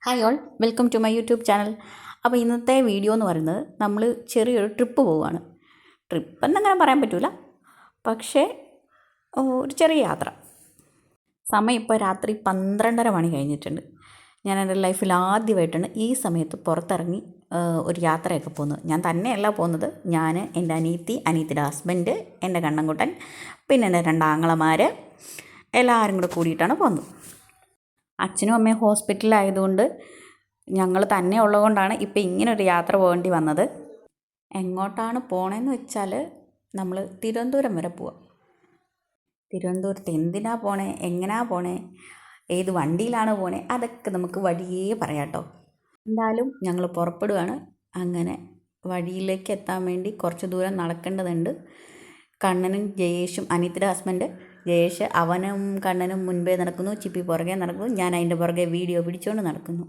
Hi all, welcome to my YouTube channel. അപ്പോൾ ഇന്നത്തെ video എന്ന് പറയുന്നത് നമ്മൾ ചെറിയൊരു ട്രിപ്പ് പോവുകയാണ്. ട്രിപ്പ് എന്നങ്ങനെ പറയാൻ പറ്റില്ല, പക്ഷേ ഒരു ചെറിയ യാത്ര. സമയം ഇപ്പോൾ രാത്രി 12:30 മണി കഴിഞ്ഞിട്ടുണ്ട്. ഞാൻ എൻ്റെ ലൈഫിൽ ആദ്യമായിട്ടാണ് ഈ സമയത്ത് പുറത്തിറങ്ങി ഒരു യാത്രയൊക്കെ പോകുന്നത്. ഞാൻ തന്നെയല്ല പോകുന്നത്, ഞാൻ, എൻ്റെ അനിയത്തിയുടെ ഹസ്ബൻഡ്, എൻ്റെ കണ്ണൻകുട്ടൻ, പിന്നെ എൻ്റെ 2 ആങ്ങളമാർ എല്ലാവരും കൂടെ കൂടിയിട്ടാണ് പോകുന്നത്. അച്ഛനും അമ്മയും ഹോസ്പിറ്റലിലായതുകൊണ്ട് ഞങ്ങൾ തന്നെ ഉള്ളതുകൊണ്ടാണ് ഇപ്പോൾ ഇങ്ങനൊരു യാത്ര പോകേണ്ടി വന്നത്. എങ്ങോട്ടാണ് പോണതെന്ന് വെച്ചാൽ നമ്മൾ തിരുവനന്തപുരം വരെ പോവാം. തിരുവനന്തപുരത്ത് എന്തിനാണ് പോണേ, എങ്ങനെയാണ് പോണേ, ഏത് വണ്ടിയിലാണ് പോണേ, അതൊക്കെ നമുക്ക് വഴിയേ പറയാം കേട്ടോ. എന്തായാലും ഞങ്ങൾ പുറപ്പെടുകയാണ്. അങ്ങനെ വഴിയിലേക്ക് എത്താൻ വേണ്ടി കുറച്ച് ദൂരം നടക്കേണ്ടതുണ്ട്. കണ്ണനും ജയേഷും, അനിയത്തിയുടെ ഹസ്ബൻഡ് ജയേഷ്, അവനും കണ്ണനും മുൻപേ നടക്കുന്നു, ചിപ്പി പുറകെ നടക്കുന്നു, ഞാൻ അതിൻ്റെ പുറകെ വീഡിയോ പിടിച്ചുകൊണ്ട് നടക്കുന്നു.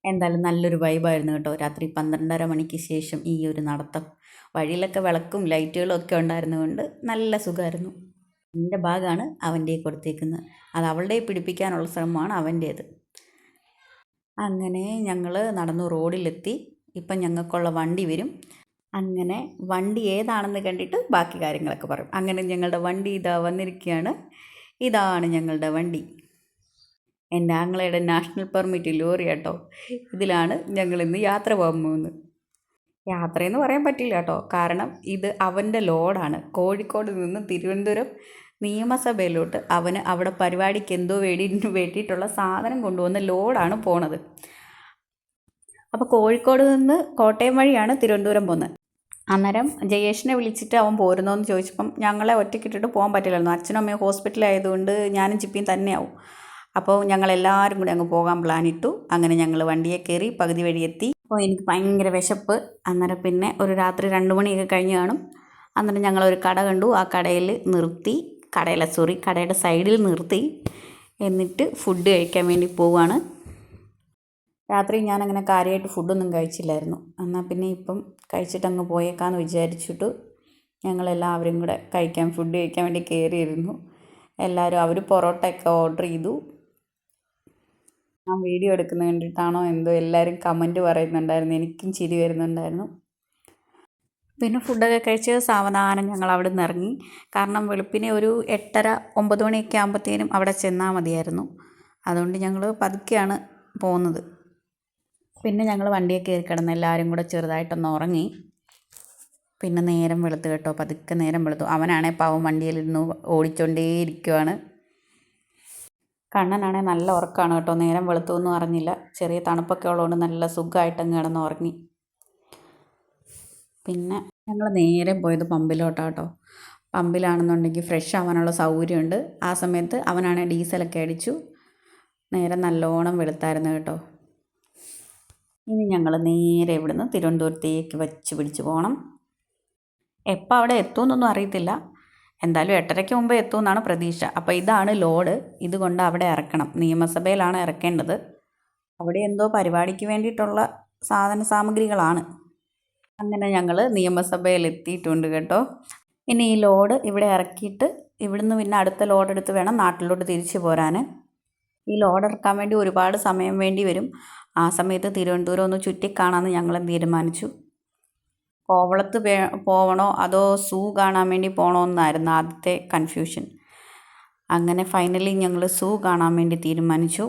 എന്തായാലും നല്ലൊരു വൈബായിരുന്നു കേട്ടോ. രാത്രി 12:30 മണിക്ക് ശേഷം ഈ ഒരു നടത്തം. വഴിയിലൊക്കെ വിളക്കും ലൈറ്റുകളും ഒക്കെ ഉണ്ടായിരുന്നതുകൊണ്ട് നല്ല സുഖമായിരുന്നു. എൻ്റെ ഭാഗമാണ് അവൻ്റെ കൊടുത്തേക്കുന്നത്, അത് അവളുടെ പിടിപ്പിക്കാനുള്ള ശ്രമമാണ് അവൻ്റേത്. അങ്ങനെ ഞങ്ങൾ നടന്നു റോഡിലെത്തി. ഇപ്പം ഞങ്ങൾക്കുള്ള വണ്ടി വരും. അങ്ങനെ വണ്ടി ഏതാണെന്ന് കണ്ടിട്ട് ബാക്കി കാര്യങ്ങളൊക്കെ പറയും. അങ്ങനെ ഞങ്ങളുടെ വണ്ടി ഇതാ വന്നിരിക്കുകയാണ്. ഇതാണ് ഞങ്ങളുടെ വണ്ടി. എൻ്റെ ആങ്ങളയുടെ നാഷണൽ പെർമിറ്റ് ലോറി കേട്ടോ. ഇതിലാണ് ഞങ്ങളിന്ന് യാത്ര പോകാൻ പോകുന്നത്. യാത്രയെന്ന് പറയാൻ പറ്റില്ല കേട്ടോ, കാരണം ഇത് അവൻ്റെ ലോഡാണ്. കോഴിക്കോട് നിന്ന് തിരുവനന്തപുരം നിയമസഭയിലോട്ട് അവന് അവിടെ പരിപാടിക്ക് എന്തോ വേണ്ടിയിട്ടുള്ള സാധനം കൊണ്ടുവന്ന ലോഡാണ് പോണത്. അപ്പോൾ കോഴിക്കോട് നിന്ന് കോട്ടയം വഴിയാണ് തിരുവനന്തപുരം പോകുന്നത്. അന്നേരം ജയേഷിനെ വിളിച്ചിട്ട് അവൻ പോരുന്നോന്ന് ചോദിച്ചപ്പം ഞങ്ങളെ ഒറ്റയ്ക്കിട്ടിട്ട് പോകാൻ പറ്റില്ലായിരുന്നു. അച്ഛനും അമ്മയും ഹോസ്പിറ്റലായതുകൊണ്ട് ഞാനും ചിപ്പിയും തന്നെയാവും. അപ്പോൾ ഞങ്ങളെല്ലാവരും കൂടി അങ്ങ് പോകാൻ പ്ലാനിട്ടു. അങ്ങനെ ഞങ്ങൾ വണ്ടിയെ കയറി പകുതി വഴി എത്തി. അപ്പോൾ എനിക്ക് ഭയങ്കര വിശപ്പ്. അന്നേരം പിന്നെ ഒരു രാത്രി 2 മണിയൊക്കെ കഴിഞ്ഞ് കാണും. അന്നേരം ഞങ്ങളൊരു കട കണ്ടു. ആ കടയിൽ നിർത്തി, കടയുടെ സൈഡിൽ നിർത്തി. എന്നിട്ട് ഫുഡ് കഴിക്കാൻ വേണ്ടി പോവുകയാണ്. രാത്രി ഞാനങ്ങനെ കാര്യമായിട്ട് ഫുഡൊന്നും കഴിച്ചില്ലായിരുന്നു. എന്നാൽ പിന്നെ ഇപ്പം കഴിച്ചിട്ട് അങ്ങ് പോയേക്കാമെന്ന് വിചാരിച്ചിട്ട് ഞങ്ങളെല്ലാവരും കൂടെ ഫുഡ് കഴിക്കാൻ വേണ്ടി കയറിയിരുന്നു. എല്ലാവരും അവർ പൊറോട്ടയൊക്കെ ഓർഡർ ചെയ്തു. ഞാൻ വീഡിയോ എടുക്കുന്നത് കണ്ടിട്ടാണോ എന്തോ എല്ലാവരും കമൻറ്റ് പറയുന്നുണ്ടായിരുന്നു. എനിക്കും ചിരി വരുന്നുണ്ടായിരുന്നു. പിന്നെ ഫുഡൊക്കെ കഴിച്ച് സാവധാനം ഞങ്ങൾ അവിടെ നിന്ന് ഇറങ്ങി. കാരണം വെളുപ്പിനെ ഒരു 8:30 9 മണിയൊക്കെ ആകുമ്പോഴത്തേനും അവിടെ ചെന്നാൽ മതിയായിരുന്നു. അതുകൊണ്ട് ഞങ്ങൾ പതുക്കെയാണ് പോകുന്നത്. പിന്നെ ഞങ്ങൾ വണ്ടിയെ കയറി കിടന്ന് എല്ലാവരും കൂടെ ചെറുതായിട്ടൊന്ന് ഉറങ്ങി. പിന്നെ നേരം വെളുത്തു കേട്ടോ, പതുക്കെ നേരം വെളുത്തു. അവനാണേ പാവം വണ്ടിയിലിരുന്ന് ഓടിച്ചോണ്ടേയിരിക്കുവാണ്. കണ്ണനാണേ നല്ല ഉറക്കമാണ് കേട്ടോ. നേരം വെളുത്തുവെന്നും അറിഞ്ഞില്ല. ചെറിയ തണുപ്പൊക്കെ ഉള്ളതുകൊണ്ട് നല്ല സുഖമായിട്ടങ്ങ് കിടന്ന് ഉറങ്ങി. പിന്നെ ഞങ്ങൾ നേരെ പോയത് പമ്പിലോട്ടാണ് കേട്ടോ. പമ്പിലാണെന്നുണ്ടെങ്കിൽ ഫ്രഷ് ആവാനുള്ള സൗകര്യമുണ്ട്. ആ സമയത്ത് അവനാണേ ഡീസലൊക്കെ അടിച്ചു. നേരെ നല്ലോണം വെളുത്തായിരുന്നു കേട്ടോ. ഇനി ഞങ്ങൾ നേരെ ഇവിടുന്ന് തിരുവനന്തപുരത്തേക്ക് വച്ച് പിടിച്ച് പോകണം. എപ്പോൾ അവിടെ എത്തുമെന്നൊന്നും അറിയത്തില്ല. എന്തായാലും 8:30 മുമ്പേ എത്തുമെന്നാണ് പ്രതീക്ഷ. അപ്പോൾ ഇതാണ് ലോഡ്. ഇതുകൊണ്ട് അവിടെ ഇറക്കണം. നിയമസഭയിലാണ് ഇറക്കേണ്ടത്. അവിടെ എന്തോ പരിപാടിക്ക് വേണ്ടിയിട്ടുള്ള സാമഗ്രികളാണ്. അങ്ങനെ ഞങ്ങൾ നിയമസഭയിൽ എത്തിയിട്ടുണ്ട് കേട്ടോ. ഇനി ഈ ലോഡ് ഇവിടെ ഇറക്കിയിട്ട് ഇവിടുന്ന് പിന്നെ അടുത്ത ലോഡ് എടുത്ത് വേണം നാട്ടിലോട്ട് തിരിച്ചു പോരാൻ. ഈ ലോഡ് ഇറക്കാൻ വേണ്ടി ഒരുപാട് സമയം വേണ്ടി വരും. ആ സമയത്ത് തിരുവനന്തപുരം ഒന്ന് ചുറ്റിക്കാണാമെന്ന് ഞങ്ങൾ തീരുമാനിച്ചു. കോവളത്ത് പോകണോ അതോ സൂ കാണാൻ വേണ്ടി പോകണോ എന്നായിരുന്നു ആദ്യത്തെ കൺഫ്യൂഷൻ. അങ്ങനെ ഫൈനലി ഞങ്ങൾ സൂ കാണാൻ വേണ്ടി തീരുമാനിച്ചു.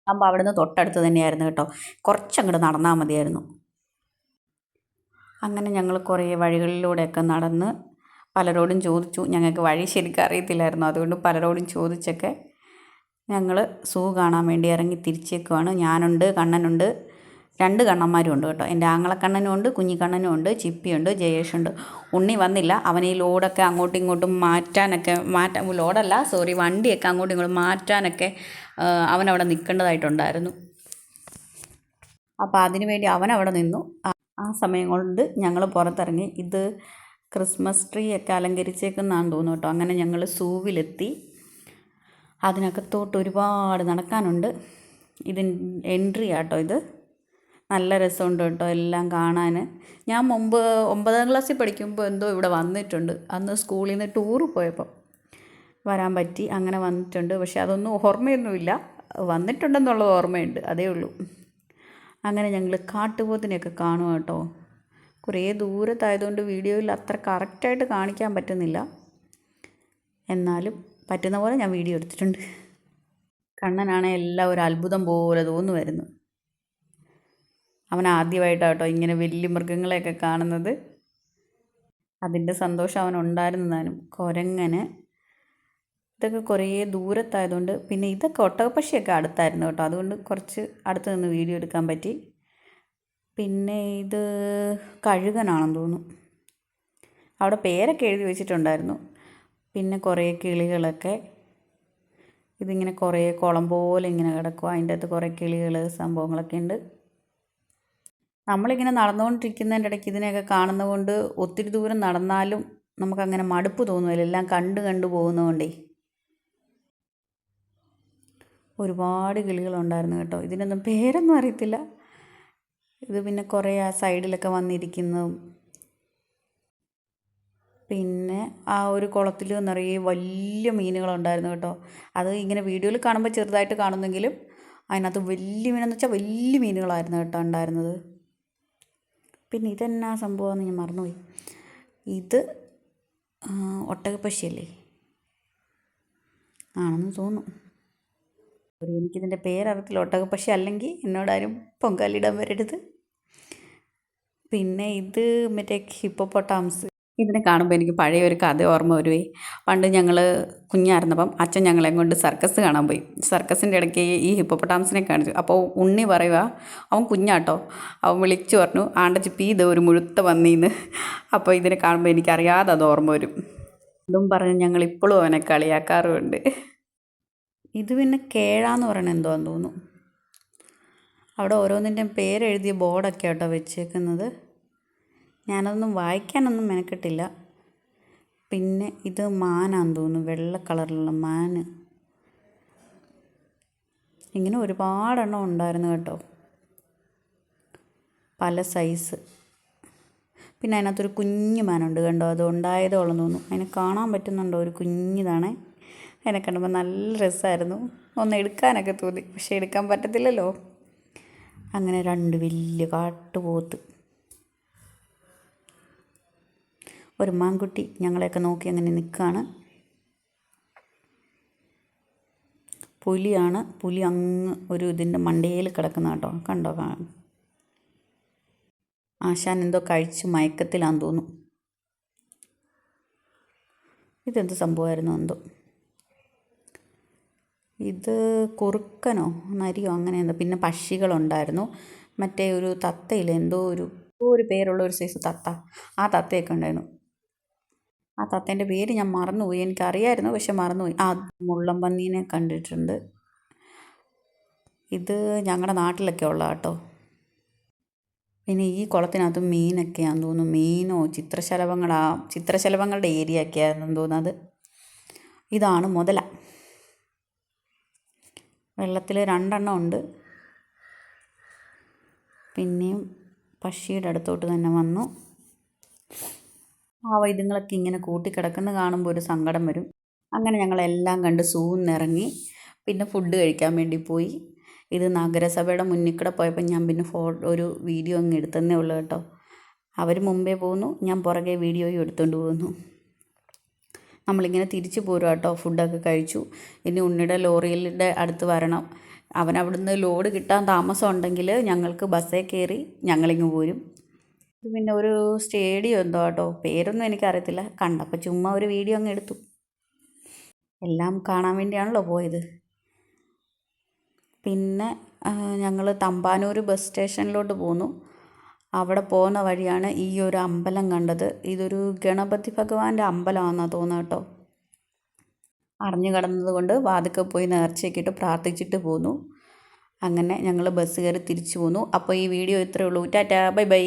അപ്പോൾ അവിടെ നിന്ന് തൊട്ടടുത്ത് തന്നെയായിരുന്നു കേട്ടോ, കുറച്ചങ്ങോട്ട് നടന്നാൽ മതിയായിരുന്നു. അങ്ങനെ ഞങ്ങൾ കുറേ വഴികളിലൂടെയൊക്കെ നടന്ന് പലരോടും ചോദിച്ചു. ഞങ്ങൾക്ക് വഴി ശരിക്കും അറിയത്തില്ലായിരുന്നു. അതുകൊണ്ട് പലരോടും ചോദിച്ചൊക്കെ ഞങ്ങൾ സൂ കാണാൻ വേണ്ടി ഇറങ്ങി തിരിച്ചേക്കുവാണ്. ഞാനുണ്ട്, കണ്ണനുണ്ട്, 2 കണ്ണന്മാരും ഉണ്ട് കേട്ടോ. എൻ്റെ ആങ്ങളക്കണ്ണനും ഉണ്ട്, കുഞ്ഞിക്കണ്ണനും ഉണ്ട്, ചിപ്പിയുണ്ട്, ജയേഷുണ്ട്. ഉണ്ണി വന്നില്ല. അവൻ ഈ ലോഡൊക്കെ അങ്ങോട്ടും ഇങ്ങോട്ടും വണ്ടിയൊക്കെ അങ്ങോട്ടും ഇങ്ങോട്ടും മാറ്റാനൊക്കെ അവനവിടെ നിൽക്കേണ്ടതായിട്ടുണ്ടായിരുന്നു. അപ്പോൾ അതിനു വേണ്ടി അവനവിടെ നിന്നു. ആ സമയം കൊണ്ട് ഞങ്ങൾ പുറത്തിറങ്ങി. ഇത് ക്രിസ്മസ് ട്രീ ഒക്കെ അലങ്കരിച്ചേക്കുന്നതാണെന്ന് തോന്നുന്നു കേട്ടോ. അങ്ങനെ ഞങ്ങൾ സൂവിലെത്തി. അതിനകത്തോട്ട് ഒരുപാട് നടക്കാനുണ്ട്. എൻട്രി ആട്ടോ ഇത്. നല്ല രസമുണ്ട് കേട്ടോ എല്ലാം കാണാൻ. ഞാൻ മുമ്പ് 9ാം ക്ലാസ്സിൽ പഠിക്കുമ്പോൾ എന്തോ ഇവിടെ വന്നിട്ടുണ്ട്. അന്ന് സ്കൂളിൽ നിന്ന് ടൂറ് പോയപ്പോൾ വരാൻ പറ്റി. അങ്ങനെ വന്നിട്ടുണ്ട്. പക്ഷെ അതൊന്നും ഓർമ്മയൊന്നുമില്ല. വന്നിട്ടുണ്ടെന്നുള്ളത് ഓർമ്മയുണ്ട്, അതേ ഉള്ളൂ. അങ്ങനെ ഞങ്ങൾ കാട്ടുപോത്തിനെയൊക്കെ കാണുക കേട്ടോ. കുറേ ദൂരത്തായതുകൊണ്ട് വീഡിയോയിൽ അത്ര കറക്റ്റായിട്ട് കാണിക്കാൻ പറ്റുന്നില്ല, എന്നാലും പറ്റുന്ന പോലെ ഞാൻ വീഡിയോ എടുത്തിട്ടുണ്ട്. കണ്ണനാണെങ്കിൽ എല്ലാം ഒരു അത്ഭുതം പോലെ തോന്നുമായിരുന്നു. അവൻ ആദ്യമായിട്ടാട്ടോ ഇങ്ങനെ വലിയ മൃഗങ്ങളെയൊക്കെ കാണുന്നത്. അതിൻ്റെ സന്തോഷം അവനുണ്ടായിരുന്നതാനും. കുരങ്ങനെ ഇതൊക്കെ കുറേ ദൂരത്തായതുകൊണ്ട്, പിന്നെ ഇതൊക്കെ ഒട്ടകപ്പക്ഷിയൊക്കെ അടുത്തായിരുന്നു കേട്ടോ, അതുകൊണ്ട് കുറച്ച് അടുത്ത് നിന്ന് വീഡിയോ എടുക്കാൻ പറ്റി. പിന്നെ ഇത് കഴുകനാണെന്ന് തോന്നുന്നു. അവിടെ പേരൊക്കെ എഴുതി വെച്ചിട്ടുണ്ടായിരുന്നു. പിന്നെ കുറേ കിളികളൊക്കെ ഇതിങ്ങനെ കുറേ കുളം പോലെ ഇങ്ങനെ കിടക്കുക. അതിൻ്റെ അകത്ത് കുറേ കിളികൾ സംഭവങ്ങളൊക്കെ ഉണ്ട്. നമ്മളിങ്ങനെ നടന്നുകൊണ്ടിരിക്കുന്നതിൻ്റെ ഇടയ്ക്ക് ഇതിനെയൊക്കെ കാണുന്നതുകൊണ്ട് ഒത്തിരി ദൂരം നടന്നാലും നമുക്കങ്ങനെ മടുപ്പ് തോന്നുമല്ലോ, എല്ലാം കണ്ടു പോകുന്നതുകൊണ്ടേ. ഒരുപാട് കിളികളുണ്ടായിരുന്നു കേട്ടോ. ഇതിനൊന്നും പേരൊന്നും അറിയത്തില്ല. ഇത് പിന്നെ കുറേ ആ സൈഡിലൊക്കെ വന്നിരിക്കുന്നു. പിന്നെ ആ ഒരു കുളത്തിൽ നിറയെ വലിയ മീനുകളുണ്ടായിരുന്നു കേട്ടോ. അത് ഇങ്ങനെ വീഡിയോയിൽ കാണുമ്പോൾ ചെറുതായിട്ട് കാണുന്നെങ്കിലും അതിനകത്ത് വലിയ മീനെന്ന് വെച്ചാൽ വലിയ മീനുകളായിരുന്നു കേട്ടോ ഉണ്ടായിരുന്നത്. പിന്നെ ഇതെന്നാ സംഭവമാണെന്ന് ഞാൻ മറന്നുപോയി. ഇത് ഒട്ടകപ്പക്ഷിയല്ലേ ആണെന്ന് തോന്നുന്നു. എനിക്കിതിൻ്റെ പേരറിയത്തില്ല. ഒട്ടകപ്പക്ഷി അല്ലെങ്കിൽ എന്നോടാരും പൊങ്കാലിടാൻ വരരുത്. പിന്നെ ഇത് മറ്റേ ഹിപ്പോപ്പൊട്ടാമസ്. ഇതിനെ കാണുമ്പോൾ എനിക്ക് പഴയ ഒരു കഥ ഓർമ്മ വരുവേ. പണ്ട് ഞങ്ങൾ കുഞ്ഞായിരുന്നപ്പം അച്ഛൻ ഞങ്ങളെയും കൊണ്ട് സർക്കസ് കാണാൻ പോയി. സർക്കസിൻ്റെ ഇടയ്ക്ക് ഈ ഹിപ്പോപ്പൊട്ടാമസിനെ കാണിച്ചു. അപ്പോൾ ഉണ്ണി പറയുക, അവൻ കുഞ്ഞാട്ടോ, അവൻ വിളിച്ചു പറഞ്ഞു, ആണ്ടച്ചിപ്പി ഇത് ഒരു മുഴുത്ത പന്നീന്ന്. അപ്പോൾ ഇതിനെ കാണുമ്പോൾ എനിക്കറിയാതെ അത് ഓർമ്മ വരും. അതും പറഞ്ഞ് ഞങ്ങളിപ്പോഴും അവനെ കളിയാക്കാറുമുണ്ട്. ഇത് പിന്നെ കേഴാന്ന് പറയണത് എന്തോന്ന് തോന്നുന്നു. അവിടെ ഓരോന്നിൻ്റെയും പേരെഴുതിയ ബോർഡൊക്കെ കേട്ടോ വെച്ചേക്കുന്നത്. ഞാനതൊന്നും വായിക്കാനൊന്നും മെനക്കെട്ടില്ല. പിന്നെ ഇത് മാനാന്ന് തോന്നുന്നു, വെള്ള കളറിലുള്ള മാന്. ഇങ്ങനെ ഒരുപാടെണ്ണം ഉണ്ടായിരുന്നു കേട്ടോ, പല സൈസ്. പിന്നെ അതിനകത്തൊരു കുഞ്ഞു മാനുണ്ട് കണ്ടോ, അത് ഉണ്ടായതോളം തോന്നുന്നു. അതിനെ കാണാൻ പറ്റുന്നുണ്ടോ, ഒരു കുഞ്ഞിതാണേ. അതിനെ കണ്ടപ്പോൾ നല്ല രസമായിരുന്നു, ഒന്ന് എടുക്കാനൊക്കെ തോന്നി, പക്ഷേ എടുക്കാൻ പറ്റത്തില്ലല്ലോ. അങ്ങനെ 2 വലിയ കാട്ടുപോത്ത്. ഒരു മാൻകുട്ടി ഞങ്ങളെയൊക്കെ നോക്കി അങ്ങനെ നിൽക്കുകയാണ്. പുലിയാണ്. പുലി അങ്ങ് ഒരു ഇതിൻ്റെ മണ്ടയിൽ കിടക്കുന്ന കേട്ടോ, കണ്ടോ. ആശാൻ എന്തോ കഴിച്ച് മയക്കത്തിലാന്ന് തോന്നുന്നു. ഇതെന്ത് സംഭവമായിരുന്നു എന്തോ. ഇത് കുറുക്കനോ നരിയോ അങ്ങനെ എന്തോ. പിന്നെ പക്ഷികളുണ്ടായിരുന്നു. മറ്റേ ഒരു തത്തയില്ലേ, എന്തോ ഒരു പേരുള്ള ഒരു സൈസ് തത്ത, ആ തത്തയൊക്കെ ഉണ്ടായിരുന്നു. ആ തത്തേൻ്റെ പേര് ഞാൻ മറന്നുപോയി. എനിക്കറിയായിരുന്നു പക്ഷെ മറന്നുപോയി. ആ മുള്ളൻപന്നീനെ കണ്ടിട്ടുണ്ട്. ഇത് ഞങ്ങളുടെ നാട്ടിലൊക്കെ ഉള്ള കേട്ടോ. പിന്നെ ഈ കുളത്തിനകത്ത് മീനൊക്കെയാണെന്ന് തോന്നുന്നു. മീനോ ചിത്രശലഭങ്ങളുടെ ഏരിയ ഒക്കെ ആണെന്ന് തോന്നുന്നത്. ഇതാണ് മുതല. വെള്ളത്തിൽ 2 എണ്ണം ഉണ്ട്. പിന്നെയും പക്ഷിയുടെ അടുത്തോട്ട് തന്നെ വന്നു. ആ ഇതുങ്ങളൊക്കെ ഇങ്ങനെ കൂട്ടിക്കിടക്കുന്ന കാണുമ്പോൾ ഒരു സങ്കടം വരും. അങ്ങനെ ഞങ്ങളെല്ലാം കണ്ട് സൂന്നിറങ്ങി. പിന്നെ ഫുഡ് കഴിക്കാൻ വേണ്ടി പോയി. ഇത് നഗരസഭയുടെ മുന്നിൽ കൂടെ പോയപ്പോൾ ഞാൻ പിന്നെ ഒരു വീഡിയോ അങ്ങ് എടുത്തതേ ഉള്ളൂ കേട്ടോ. അവർ മുമ്പേ പോകുന്നു, ഞാൻ പുറകെ വീഡിയോയും എടുത്തുകൊണ്ട് പോകുന്നു. നമ്മളിങ്ങനെ തിരിച്ചു പോരും കേട്ടോ. ഫുഡൊക്കെ കഴിച്ചു. ഇനി ഉണ്ണിയുടെ ലോറിയുടെ അടുത്ത് വരണം. അവൻ അവിടുന്ന് ലോഡ് കിട്ടാൻ താമസം ഉണ്ടെങ്കിൽ ഞങ്ങൾക്ക് ബസ്സിൽ കയറി ഞങ്ങളിങ്ങ് പോരും. ഇത് പിന്നെ ഒരു സ്റ്റേഡിയം എന്തോ കേട്ടോ, പേരൊന്നും എനിക്കറിയത്തില്ല. കണ്ടപ്പോൾ ചുമ്മാ ഒരു വീഡിയോ അങ്ങ് എടുത്തു. എല്ലാം കാണാൻ വേണ്ടിയാണല്ലോ പോയത്. പിന്നെ ഞങ്ങൾ തമ്പാനൂർ ബസ് സ്റ്റേഷനിലോട്ട് പോന്നു. അവിടെ പോകുന്ന വഴിയാണ് ഈ ഒരു അമ്പലം കണ്ടത്. ഇതൊരു ഗണപതി ഭഗവാന്റെ അമ്പലമാണെന്നാണ് തോന്നുന്നത് കേട്ടോ. അറിഞ്ഞു കിടന്നത് കൊണ്ട് വാതിൽക്കൽ പോയി നേർച്ചയൊക്കെ ഇട്ട് പ്രാർത്ഥിച്ചിട്ട് പോന്നു. അങ്ങനെ ഞങ്ങൾ ബസ് കയറി തിരിച്ചു പോന്നു. അപ്പോൾ ഈ വീഡിയോ ഇത്രയേ ഉള്ളൂ. Tata, bye bye.